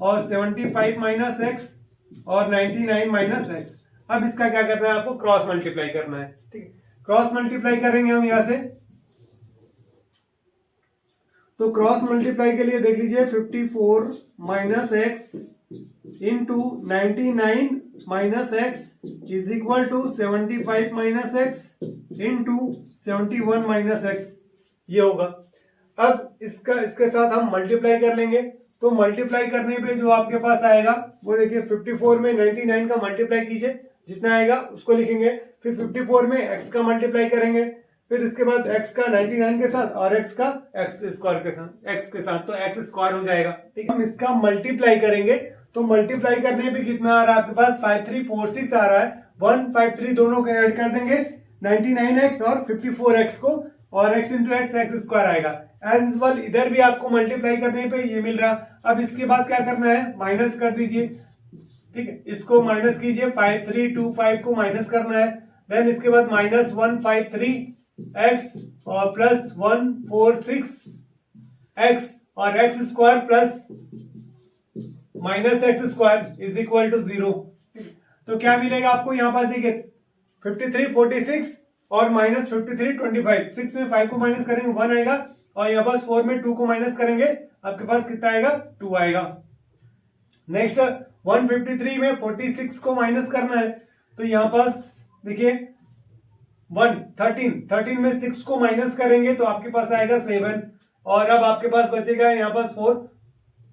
और 75 माइनस एक्स और 99 माइनस एक्स। अब इसका क्या करना है आपको, क्रॉस मल्टीप्लाई करना है, ठीक है। क्रॉस मल्टीप्लाई करेंगे हम यहां से, तो क्रॉस मल्टीप्लाई के लिए देख लीजिए 54 minus x into 99 minus x is equal to 75 minus x into 71 minus x, ये होगा। अब इसके साथ हम मल्टीप्लाई कर लेंगे, तो मल्टीप्लाई करने पे जो आपके पास आएगा वो देखिए 54 में 99 का मल्टीप्लाई कीजिए, जितना आएगा उसको लिखेंगे, फिर 54 में x का मल्टीप्लाई करेंगे, फिर इसके बाद x का 99 के साथ और x का x स्क्वायर के साथ, x के साथ तो x स्क्वायर हो जाएगा, ठीक है। हम इसका मल्टीप्लाई करेंगे तो मल्टीप्लाई करने पे कितना आ रहा है आपके पास, 5346 आ रहा है, 153 दोनों को ऐड कर देंगे 99x और 54x को, और x इंटू एक्स स्क्वायर आएगा। एज यूजुअल इधर भी आपको मल्टीप्लाई करने पे ये मिल रहा। अब इसके बाद क्या करना है, माइनस कर दीजिए, ठीक है, इसको माइनस कीजिए, 5325 को माइनस करना है, देन इसके बाद माइनस 153x और प्लस 146x और x square plus minus x square is equal to 0। तो क्या मिलेगा आपको यहाँ पास, देखिए 5346 और माइनस 5325, 6 में 5 को माइनस करेंगे 1 आएगा, और यहाँ पास 4 में 2 को माइनस करेंगे आपके पास कितना आएगा, 2 आएगा। नेक्स्ट 153 में 46 को माइनस करना है, तो यहाँ पास देखिए 13 में 6 को माइनस करेंगे तो आपके पास आएगा 7, और अब आपके पास बचेगा यहाँ पास 4,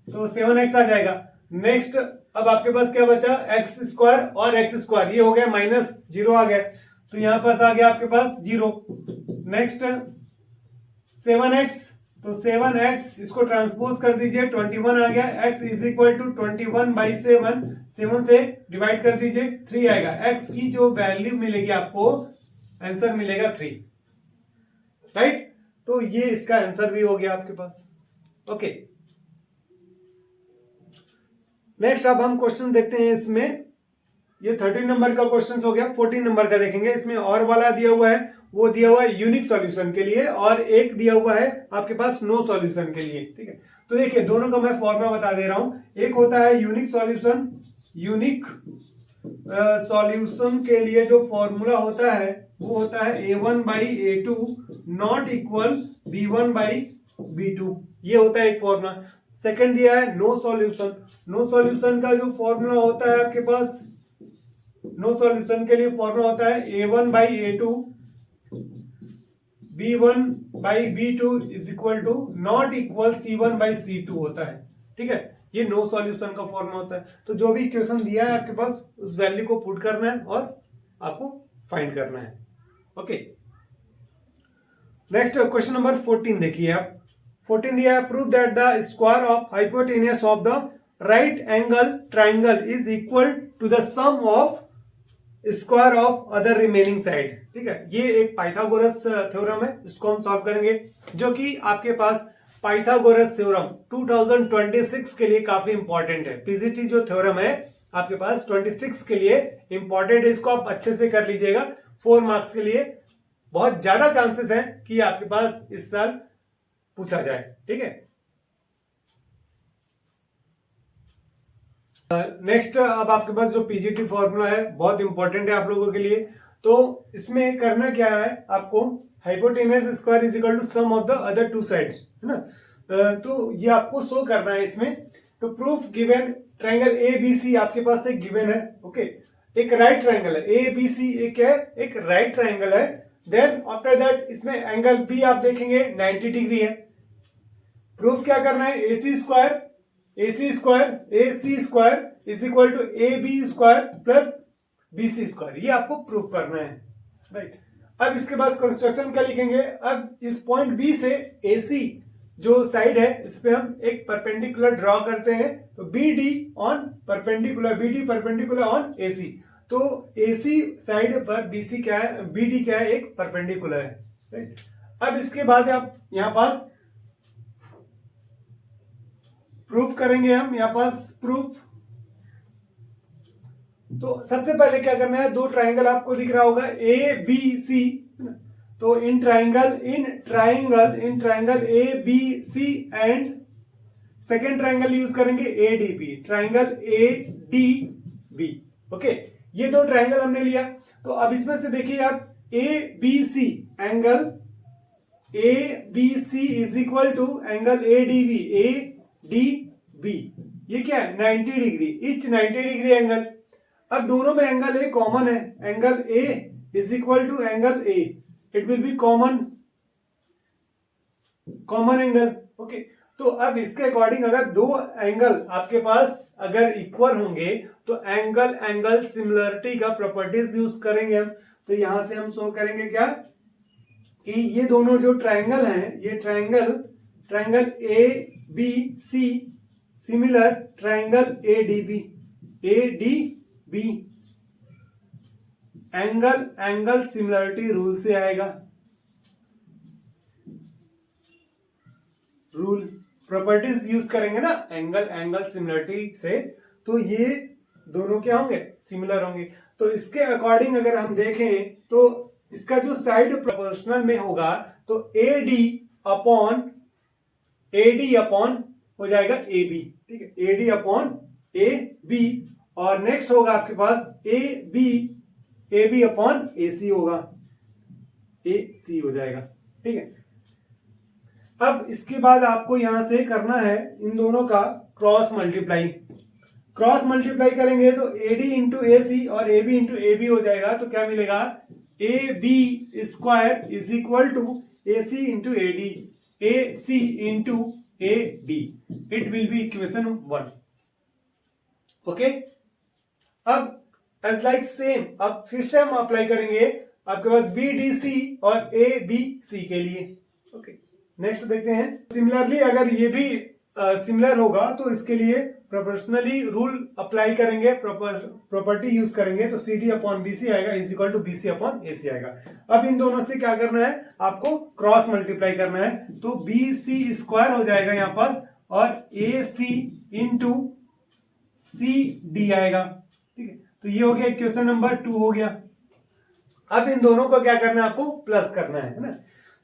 तो 7x आ जाएगा। नेक्स्ट अब आपके पास क्या बचा, एक्स स्क्वायर और एक्स स्क्वायर, ये हो गया माइनस 0 आ गया, तो यहां पास आ गया आपके पास 0। नेक्स्ट 7x, तो 7x इसको ट्रांसपोज कर दीजिए, 21 आ गया, x is equal to 21 by 7, 7 से डिवाइड कर दीजिए 3 आएगा, x की जो वैल्यू मिलेगी आपको, आंसर मिलेगा 3, राइट। तो ये इसका आंसर भी हो गया आपके पास, ओके। नेक्स्ट अब हम क्वेश्चन देखते हैं, इसमें ये 13 नंबर का क्वेश्चन हो गया, 14 नंबर का देखेंगे। इसमें और वाला दिया हुआ है, वो दिया हुआ है यूनिक सॉल्यूशन के लिए, और एक दिया हुआ है आपके पास नो सॉल्यूशन के लिए, ठीक है। तो देखिए दोनों का मैं फॉर्मूला बता दे रहा हूं, एक होता है यूनिक सॉल्यूशन, यूनिक सॉल्यूशन के लिए जो फॉर्मूला होता है वो होता है a1 by a2 not equal b1 by b2, ये होता है एक फॉर्मूला। सेकंड दिया है नो सॉल्यूशन, नो सॉल्यूशन का जो फॉर्मूला होता है आपके पास, नो सॉल्यूशन के लिए फॉर्मूला होता है a1 by a2 b1 by b2 is equal to not equal c1 by c2 होता है, ठीक है। ये नो सॉल्यूशन का फॉर्मूला होता है। तो जो भी इक्वेशन दिया है आपके पास उस वैल्यू को पुट करना है और आपको फाइंड करना है, ओके। नेक्स्ट क्वेश्चन नंबर 14 देखिए आप, 14 दिया है, prove that the square of hypotenuse of the right angle triangle is equal to the sum of square of other remaining side, ठीक है। ये एक पाइथागोरस थ्योरम है, इसको हम सॉल्व करेंगे, जो कि आपके पास पाइथागोरस थ्योरम 2026 के लिए काफी इंपॉर्टेंट है। पीजीटी जो थ्योरम है आपके पास 26 के लिए इंपॉर्टेंट है, इसको आप अच्छे से कर लीजिएगा, 4 मार्क्स के लिए बहुत ज्यादा चांसेस हैं कि आपके पास इस साल पूछा जाए, ठीक है। नेक्स्ट अब आपके पास जो पीजीटी फॉर्मूला है बहुत इंपॉर्टेंट है आप लोगों के लिए। तो इसमें करना क्या है आपको, hypotenuse square is equal to sum of the other two sides, है ना। तो ये आपको शो करना है इसमें। तो proof given triangle A B C आपके पास एक गिवन है, ओके। एक राइट ट्राइंगल है ए बी सी, एक क्या है, एक राइट ट्राइंगल है। देन आफ्टर दैट इसमें एंगल बी आप देखेंगे 90 डिग्री है। प्रूफ क्या करना है, A C square is equal to A B square plus B C square, ये आपको प्रूफ करना है, राइट। अब इसके बाद कंस्ट्रक्शन क्या लिखेंगे, अब इस पॉइंट बी से ए सी जो साइड है इस पे हम एक परपेंडिकुलर ड्रॉ करते हैं। तो B D perpendicular on A C. तो ए सी साइड पर बी सी क्या है, बी डी क्या है, एक परपेंडिकुलर है, राइट। अब इसके बाद आप यहां पास प्रूफ करेंगे, हम यहां पास प्रूफ। तो सबसे पहले क्या करना है, दो ट्राइंगल आपको दिख रहा होगा ए बी सी। तो in triangle A B C and second triangle use करेंगे A D B, triangle A D B, okay. ये दो ट्राइंगल हमने लिया। तो अब इसमें से देखिए आप A B C, angle A B C is equal to angle A D B, A D B, ये क्या है 90 डिग्री, इच 90 डिग्री एंगल। अब दोनों में एंगल ए कॉमन है, angle A is equal to angle A, it will be common angle, okay. तो अब इसके अकॉर्डिंग अगर दो एंगल आपके पास अगर इक्वल होंगे तो एंगल सिमिलरिटी का प्रॉपर्टीज यूज करेंगे हम। तो यहां से हम शो करेंगे क्या कि ये दोनों जो ट्राइंगल हैं, ये triangle A B C similar triangle A D B, angle similarity rule से आएगा, रूल प्रॉपर्टीज यूज करेंगे ना एंगल सिमिलरिटी से। तो ये दोनों क्या होंगे, सिमिलर होंगे। तो इसके अकॉर्डिंग अगर हम देखें तो इसका जो साइड प्रोपोर्शनल में होगा तो ए डी अपॉन हो जाएगा ए बी, ठीक है, A D upon A B. और नेक्स्ट होगा आपके पास ए बी अपॉन ए सी होगा, ए सी हो जाएगा, ठीक है। अब इसके बाद आपको यहां से करना है इन दोनों का क्रॉस मल्टीप्लाई करेंगे तो ए डी इंटू ए सी और A B into A B हो जाएगा। तो क्या मिलेगा, A B square is equal to A C into A D, A C into A D, it will be equation 1, okay. अब as like same अब फिर से हम अप्लाई करेंगे आपके पास बी डी सी और ए बी सी के लिए, ओके। नेक्स्ट देखते हैं, सिमिलरली अगर ये भी सिमिलर होगा तो इसके लिए प्रोपोर्शनली रूल अप्लाई करेंगे, प्रॉपर्टी यूज करेंगे। तो C D upon B C आएगा is equal to B C upon A C आएगा। अब इन दोनों से क्या करना है, आपको क्रॉस मल्टीप्लाई करना है। तो बी सी स्क्वायर हो जाएगा यहाँ पास और ए सी इंटू सी डी आएगा, ठीक है। तो ये हो गया इक्वेशन नंबर 2 हो गया। अब इन दोनों को क्या करना है, आपको प्लस करना है ना।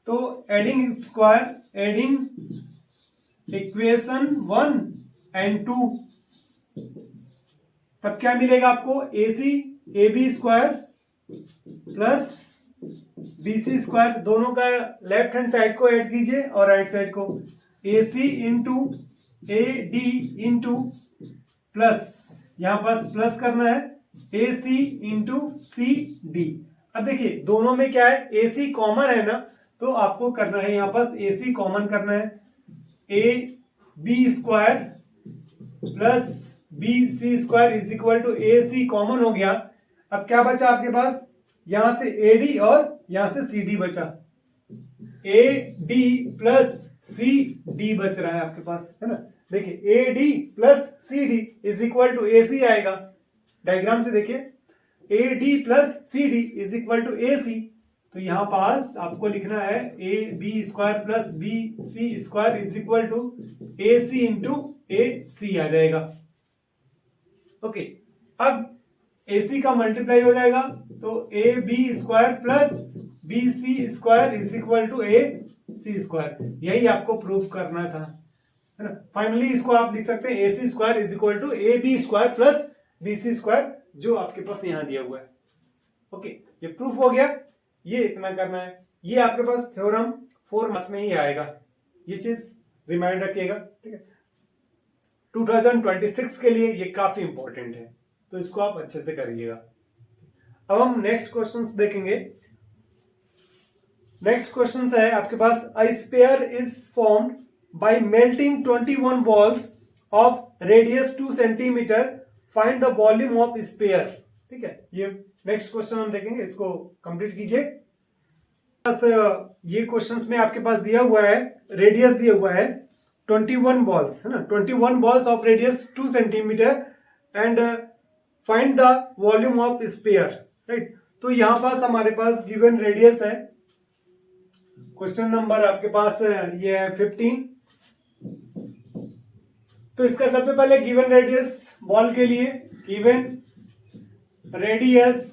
तो एडिंग इक्वेशन 1 एंड 2, तब क्या मिलेगा आपको, A C A B square plus B C square, दोनों का लेफ्ट हैंड साइड को ऐड कीजिए और राइट साइड को, A C into A D into plus, यहां पास प्लस करना है A C into C D. अब देखिए दोनों में क्या है, ए सी कॉमन है ना, तो आपको करना है यहां पास ए सी कॉमन करना है, A B square plus B C square is equal to A C common हो गया। अब क्या बचा आपके पास, यहां से ए डी और यहां से सी डी बचा, A D plus C D बच रहा है आपके पास, है ना। देखिए A D plus C D is equal to A C आएगा, डायग्राम से देखिए A D plus C D is equal to A C. तो यहां पास आपको लिखना है A B square plus B C square is equal to A C into A C आ जाएगा, ओके। अब ए सी का मल्टीप्लाई हो जाएगा तो A B square plus B C square is equal to A C square, यही आपको प्रूफ करना था, है ना। फाइनली इसको आप लिख सकते हैं AC square is equal to AB square plus BC square, जो आपके पास यहां दिया हुआ है। ओके, ये प्रूफ हो गया, ये इतना करना है। ये आपके पास थ्योरम 4 मार्क्स में ही आएगा, ये चीज रिमाइंड रखिएगा, ठीक है। 2026 के लिए ये काफी इंपॉर्टेंट है, तो इसको आप अच्छे से करिएगा। अब हम नेक्स्ट क्वेश्चंस देखेंगे। नेक्स्ट क्वेश्चन है आपके पास, a sphere is formed by melting 21 balls of radius 2 centimetre, find the volume of sphere. ठीक है, ये नेक्स्ट क्वेश्चन हम देखेंगे, इसको कंप्लीट कीजिए। बस ये क्वेश्चंस में आपके पास दिया हुआ है, रेडियस दिया हुआ है 21 बॉल्स, है ना, 21 balls of radius 2 centimetre and find the volume of sphere, right. तो यहां पास हमारे पास गिवन रेडियस है, क्वेश्चन नंबर आपके पास ये है 15। तो इसका सबसे पहले गिवन रेडियस बॉल के लिए, given radius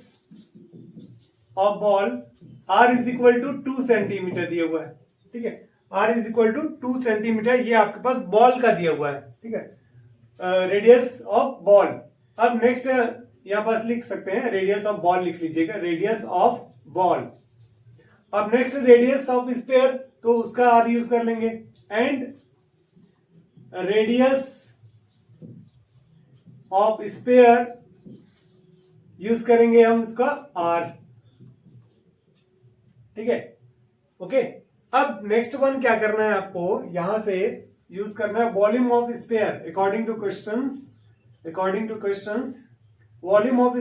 of ball r is equal to 2 centimetre दिया हुआ है, ठीक है। r is equal to 2 centimetre, ये आपके पास बॉल का दिया हुआ है, ठीक है, रेडियस ऑफ बॉल। अब नेक्स्ट यहां पास लिख सकते हैं, रेडियस ऑफ बॉल लिख लीजिएगा, रेडियस ऑफ बॉल। अब नेक्स्ट रेडियस ऑफ स्फीयर, तो उसका r यूज कर लेंगे, and radius of sphere use करेंगे हम उसका r, ठीक है, ओके। अब नेक्स्ट वन क्या करना है आपको, यहां से यूज करना है volume of sphere according to questions, volume of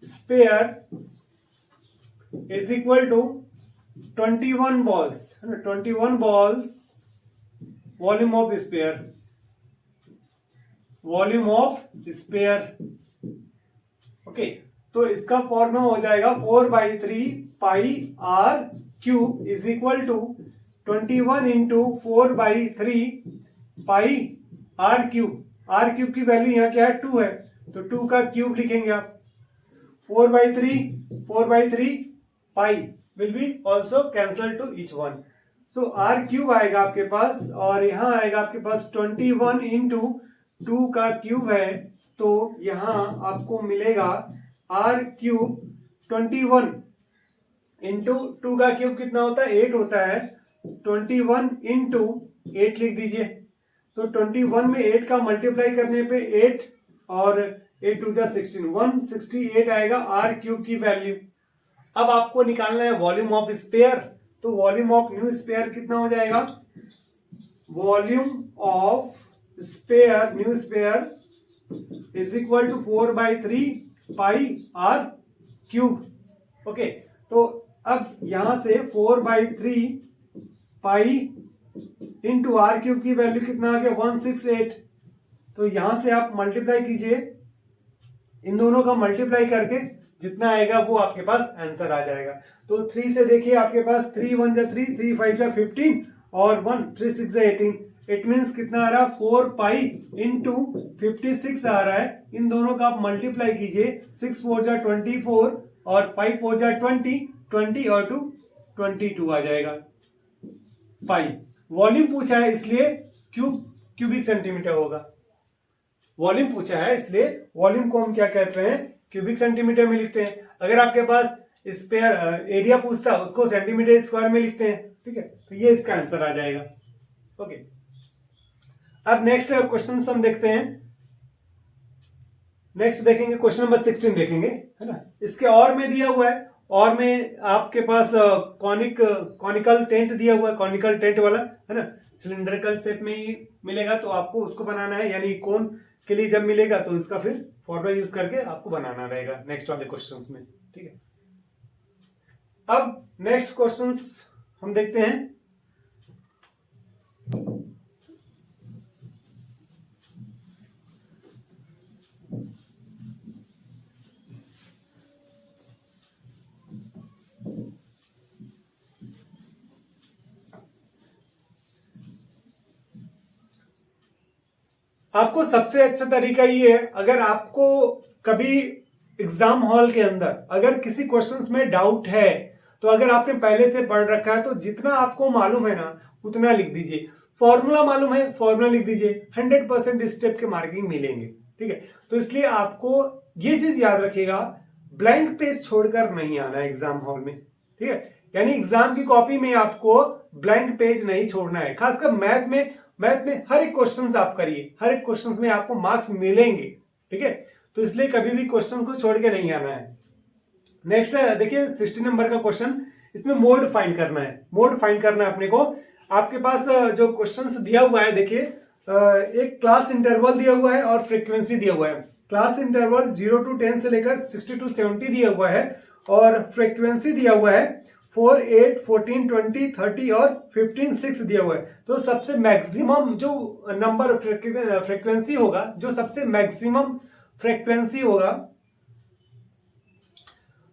sphere is equal to 21 balls, है ना, 21 balls volume of sphere, okay. तो इसका फॉर्मूला हो जाएगा 4/3 pi r cube is equal to 21 into 4/3 pi r cube. r cube की value यहाँ क्या है, 2 है, तो 2 का क्यूब लिखेंगे आप। 4/3 pi will be also cancel to each one, so r cube आएगा आपके पास, और यहाँ आएगा आपके पास 21 इंटू 2 का क्यूब है, तो यहाँ आपको मिलेगा r क्यूब 21 इंटू 2 का क्यूब कितना होता है, 8 होता है, 21 इंटू 8 लिख दीजिए। तो 21 में 8 का मल्टीप्लाई करने पे 8 और 8 2 जा 16, 168 आएगा r क्यूब की वैल्यू। अब आपको निकालना है वॉल्यूम ऑफ स्फीयर, तो वॉल्यूम ऑफ न्यू स्फीयर कितना हो जाएगा, volume of sphere new sphere is equal to 4/3 pi r cube, okay. तो अब यहां से 4/3 पाई इंटू r क्यूब की वैल्यू कितना आ गया, 168। तो यहां से आप मल्टीप्लाई कीजिए, इन दोनों का मल्टीप्लाई करके जितना आएगा वो आपके पास आंसर आ जाएगा। तो 3 से देखिए आपके पास 3 1 जा 3, 3 5 जा 15 और 1 3 6 जा 18, इट मीन्स कितना आ रहा है, 4 पाई इंटू 56 आ रहा है। इन दोनों का आप मल्टीप्लाई कीजिए, 6 4 जा 24 और 5 4 जा 20 और 2 22 आ जाएगा पाई। वॉल्यूम पूछा है इसलिए क्यूबिक सेंटीमीटर होगा, वॉल्यूम पूछा है इसलिए वॉल्यूम को हम क्या कहते हैं, क्यूबिक सेंटीमीटर में लिखते हैं। अगर आपके पास स्क्वायर एरिया पूछता उसको सेंटीमीटर स्क्वायर में लिखते हैं, ठीक है। तो ये इसका आंसर आ जाएगा, ओके। अब नेक्स्ट क्वेश्चन हम देखते हैं, नेक्स्ट देखेंगे क्वेश्चन नंबर 16 देखेंगे, है ना। इसके और में दिया हुआ है, और में आपके पास कॉनिकल टेंट दिया हुआ है, कॉनिकल टेंट वाला, है ना, सिलिंड्रिकल शेप में ही मिलेगा, तो आपको उसको बनाना है, यानी कोन के लिए जब मिलेगा तो इसका फिर फॉर्मूला यूज करके आपको बनाना रहेगा नेक्स्ट वाले क्वेश्चंस में, ठीक है। अब नेक्स्ट क्वेश्चंस हम देखते हैं। आपको सबसे अच्छा तरीका ये है, अगर आपको कभी एग्जाम हॉल के अंदर अगर किसी क्वेश्चंस में डाउट है तो अगर आपने पहले से पढ़ रखा है तो जितना आपको मालूम है ना उतना लिख दीजिए। फॉर्मूला मालूम है, फॉर्मूला लिख दीजिए, 100% इस स्टेप के मार्किंग मिलेंगे। ठीक है, तो इसलिए आपको ये चीज याद रखिएगा, ब्लैंक पेज छोड़कर नहीं आना एग्जाम हॉल में। ठीक है, यानी एग्जाम की कॉपी में आपको ब्लैंक पेज नहीं छोड़ना है। खासकर मैथ में हर एक क्वेश्चन आप करिए, हर एक क्वेश्चन में आपको मार्क्स मिलेंगे। ठीक है, तो इसलिए कभी भी क्वेश्चन को छोड़ के नहीं आना है। नेक्स्ट देखिए 60 नंबर का क्वेश्चन, इसमें मोड फाइंड करना है। मोड फाइंड करना है अपने को। आपके पास जो क्वेश्चंस दिया हुआ है, देखिए एक क्लास इंटरवल दिया हुआ है और फ्रीक्वेंसी दिया हुआ है। क्लास इंटरवल 0 to 10 से लेकर 60 to 70 दिया हुआ है और फ्रीक्वेंसी दिया हुआ है 4, 8, 14, 20, 30 और 15, 6 दिया हुआ है। तो सबसे मैक्सिमम जो नंबर फ्रीक्वेंसी होगा, जो सबसे मैक्सिमम फ्रीक्वेंसी होगा,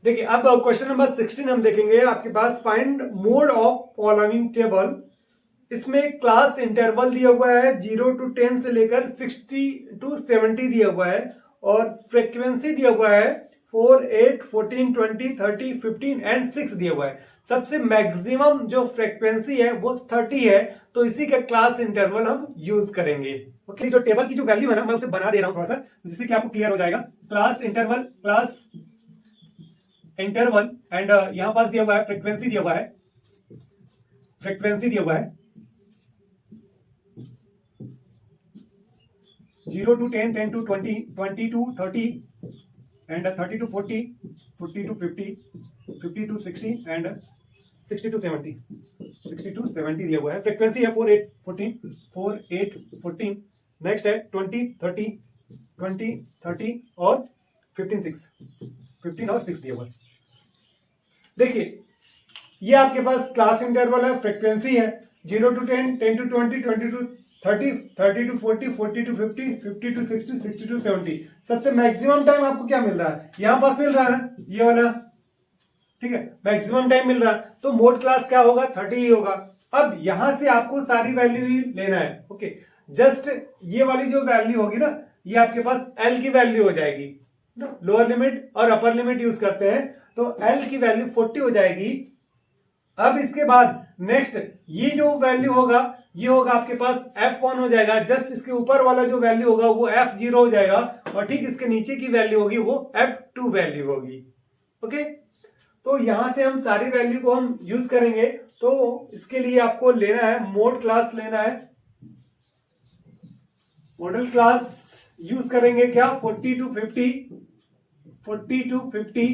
देखिए अब क्वेश्चन नंबर 16 हम देखेंगे। आपके पास find mode of following table. इसमें क्लास इंटरवल दिया हुआ है 0 to 10 से लेकर 60 to 70 दिया हुआ है और फ्रीक्वेंसी दिया हुआ है 4, 8, 14, 20, 30, 15 एंड 6 दिया हुआ है। सबसे मैक्सिमम जो फ्रीक्वेंसी है वो 30 है, तो इसी का क्लास इंटरवल हम यूज करेंगे। ओके, जो टेबल की जो वैल्यू है ना, मैं उसे बना दे रहा हूं थोड़ा सा, जिससे कि आपको क्लियर हो जाएगा। क्लास इंटरवल एंड यहां पास दिया हुआ है फ्रीक्वेंसी दिया हुआ है, फ्रीक्वेंसी दिया हुआ है 0 to 10, 10 to 20, 20 to 30 and 30 to 40, 40 to 50, 50 to 60 and 60 to 70, 60 to 70 दिया हुआ है। फ्रीक्वेंसी है 4, 8, 14, 4, 8, 14। नेक्स्ट है 20, 30, 20, 30 और 15, 6, 15 और 6 दिया हुआ है। देखिए ये आपके पास क्लास इंटरवल है, फ्रीक्वेंसी है 0 to 10, 10 to 20, 20 to 30, 30 to 40, 40 to 50, 50 to 60, 60 to 70। सबसे मैक्सिमम टाइम आपको क्या मिल रहा है, यहां पास मिल रहा है ना, ये वाला। ठीक है, मैक्सिमम टाइम मिल रहा है, तो मोड क्लास क्या होगा, 30 ही होगा। अब यहां से आपको सारी वैल्यू ही लेना है। ओके, जस्ट ये वाली जो वैल्यू होगी ना, ये आपके पास एल की वैल्यू हो जाएगी। लोअर लिमिट और अपर लिमिट यूज करते हैं, तो एल की वैल्यू 40 हो जाएगी। अब इसके बाद नेक्स्ट ये जो वैल्यू होगा, ये होगा आपके पास F1 हो जाएगा। जस्ट इसके ऊपर वाला जो वैल्यू होगा वो F0 हो जाएगा और ठीक इसके नीचे की वैल्यू होगी वो F2 वैल्यू होगी। ओके, तो यहां से हम सारी वैल्यू को हम यूज करेंगे। तो इसके लिए आपको लेना है मोड क्लास लेना है। मॉडल क्लास यूज करेंगे क्या, 40 to 50, 40 to 50।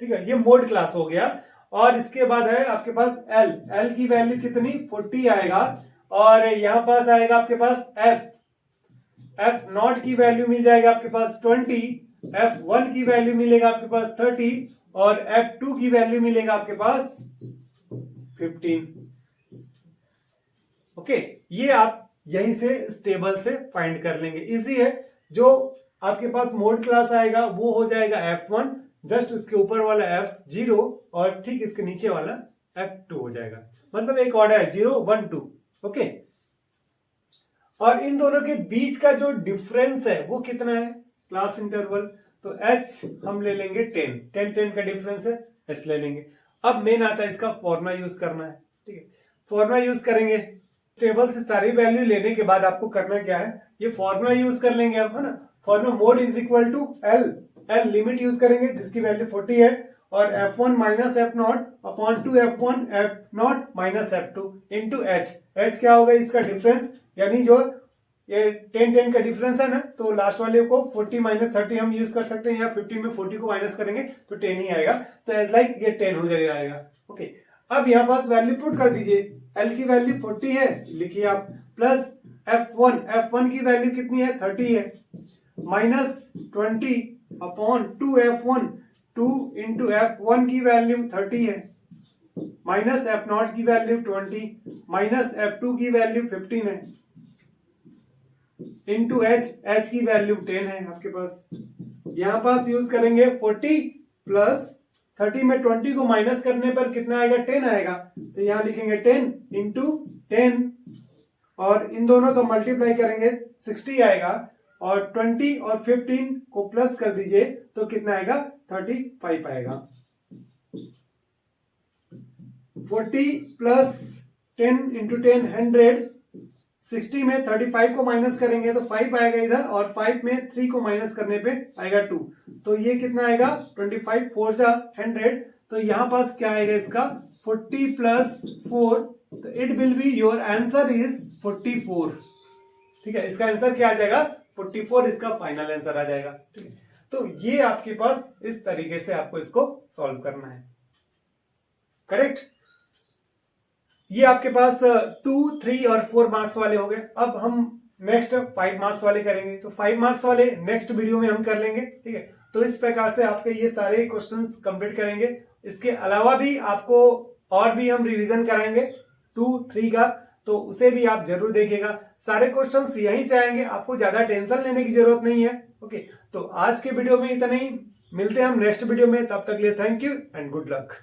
ठीक है, ये मोड क्लास हो गया। और इसके बाद है आपके पास एल की वैल्यू कितनी, 40 आएगा। और यहां पास आएगा आपके पास एफ नॉट की वैल्यू मिल जाएगा आपके पास 20, F1 की वैल्यू मिलेगा आपके पास 30 और F2 की वैल्यू मिलेगा आपके पास 15। ओके, ये आप यहीं से इस टेबल से फाइंड कर लेंगे, इजी है। जो आपके पास मोड क्लास आएगा वो हो जाएगा F1, जस्ट उसके ऊपर वाला F0 और ठीक इसके नीचे वाला F2 हो जाएगा। मतलब एक ऑर्डर है 0, 1, 2। ओके, और इन दोनों के बीच का जो डिफरेंस है वो कितना है, क्लास इंटरवल, तो H हम ले लेंगे 10, 10, 10 का डिफरेंस है, H ले लेंगे। अब मेन आता है इसका फॉर्मूला यूज करना है। ठीक है, फॉर्मूला यूज करेंगे। टेबल से सारी वैल्यू लेने के बाद आपको करना क्या है, ये फॉर्मूला यूज कर लेंगे आप, है ना। Formula mode is equal to l limit use करेंगे जिसकी वैल्यू 40 है और F1 minus F0 upon 2 F1 F0 minus F2 into H क्या होगा, इसका डिफरेंस, यानी जो ये 10, 10 का डिफरेंस है ना, तो लास्ट वाले को 40 माइनस 30 हम यूज कर सकते हैं, या 50 में 40 को माइनस करेंगे तो 10 ही आएगा। तो एज लाइक ये 10 हो जाएगा। ओके, अब यहाँ पास वैल्यू पुट कर दीजिए। एल की वैल्यू 40 है, लिखिए आप, प्लस F1 की वैल्यू कितनी है, 30 है, minus 20 upon 2 F1, 2 into F1 की वैल्यू 30 है, माइनस F0 की वैल्यू 20, माइनस F2 की वैल्यू 15 है, इंटू H की वैल्यू 10 है आपके पास। यहां पास यूज करेंगे 40 प्लस 30 में 20 को माइनस करने पर कितना आएगा, 10 आएगा। तो यहां लिखेंगे 10 इंटू 10 और इन दोनों का मल्टीप्लाई करेंगे 60 आएगा और 20 और 15 को प्लस कर दीजिए तो कितना आएगा, 35 आएगा। 40 प्लस 10 इंटू 10 100, 60 में 35 को माइनस करेंगे तो 5 आएगा इधर, और 5 में 3 को माइनस करने पे आएगा 2, तो ये कितना आएगा 25 4 जा 100, तो यहां पास क्या आएगा इसका 40 प्लस 4, तो it will be your answer is 44। ठीक है, इसका आंसर क्या आ जाएगा 44, इसका फाइनल आंसर आ जाएगा। ठीक है, तो ये आपके पास इस तरीके से आपको इसको सॉल्व करना है। करेक्ट, ये आपके पास 2, 3 और 4 मार्क्स वाले हो गए। अब हम नेक्स्ट 5 मार्क्स वाले करेंगे, तो 5 मार्क्स वाले नेक्स्ट वीडियो में हम कर लेंगे। ठीक है, तो इस प्रकार से आपके ये सारे क्वेश्चंस कंप्लीट करेंगे। इसके अलावा भी आपको और भी हम रिवीजन कराएंगे 2, 3 का, तो उसे भी आप जरूर देखिएगा। सारे क्वेश्चंस यहीं से आएंगे, आपको ज्यादा टेंशन लेने की जरूरत नहीं है। ओके, तो आज के वीडियो में इतना ही, मिलते हैं हम नेक्स्ट वीडियो में, तब तक लिए thank you and good luck.